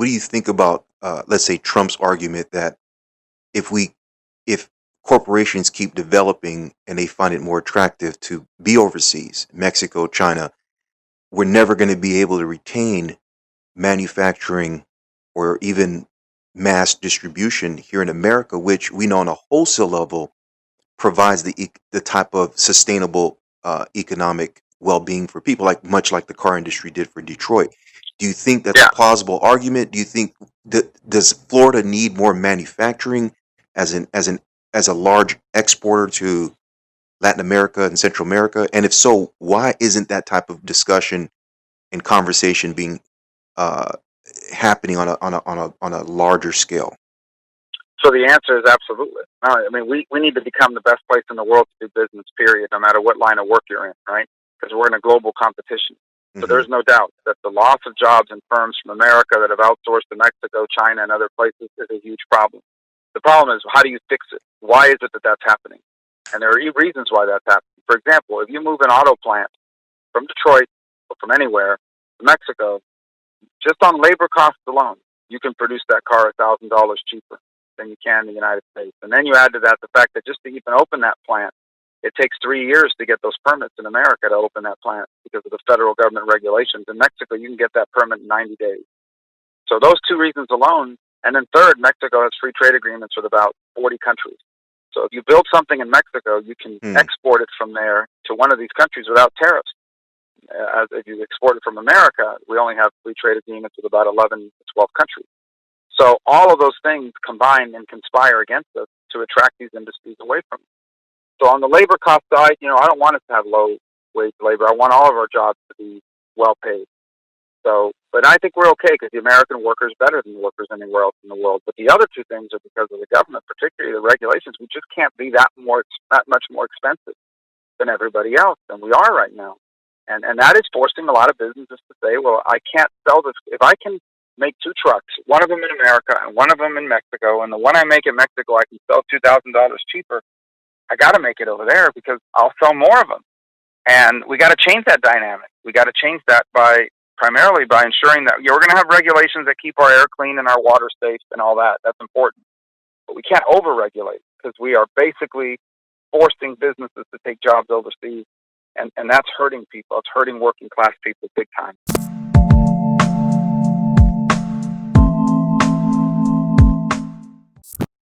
what do you think about, let's say, Trump's argument that if we if corporations keep developing and they find it more attractive to be overseas, Mexico, China, we're never going to be able to retain manufacturing or even mass distribution here in America, which we know on a wholesale level provides the type of sustainable economic well-being for people, like much like the car industry did for Detroit. Do you think that's a Yeah. plausible argument? Do you think does Florida need more manufacturing as a large exporter to Latin America and Central America? And if so, why isn't that type of discussion and conversation being uh, happening on a larger scale? So the answer is absolutely. No, I mean, we need to become the best place in the world to do business, period, no matter what line of work you're in, right? Because we're in a global competition. So Hmm. there's no doubt that the loss of jobs in firms from America that have outsourced to Mexico, China, and other places is a huge problem. The problem is, how do you fix it? Why is it that that's happening? And there are reasons why that's happening. For example, if you move an auto plant from Detroit or from anywhere to Mexico, just on labor costs alone, you can produce that car $1,000 cheaper than you can in the United States. And then you add to that the fact that just to even open that plant, it takes 3 years to get those permits in America to open that plant because of the federal government regulations. In Mexico, you can get that permit in 90 days. So those two reasons alone. And then third, Mexico has free trade agreements with about 40 countries. So if you build something in Mexico, you can export it from there to one of these countries without tariffs. As if you export it from America, we only have free trade agreements with about 11 to 12 countries. So all of those things combine and conspire against us to attract these industries away from us. So on the labor cost side, I don't want us to have low wage labor. I want all of our jobs to be well paid. So, but I think we're okay because the American worker is better than the workers anywhere else in the world. But the other two things are because of the government, particularly the regulations. We just can't be that much more expensive than everybody else, than we are right now. And that is forcing a lot of businesses to say, well, I can't sell this. If I can make two trucks, one of them in America and one of them in Mexico, and the one I make in Mexico I can sell $2,000 cheaper, I got to make it over there because I'll sell more of them. And we got to change that dynamic. We got to change that primarily by ensuring that we're going to have regulations that keep our air clean and our water safe and all that. That's important. But we can't over-regulate because we are basically forcing businesses to take jobs overseas. And that's hurting people. It's hurting working class people big time.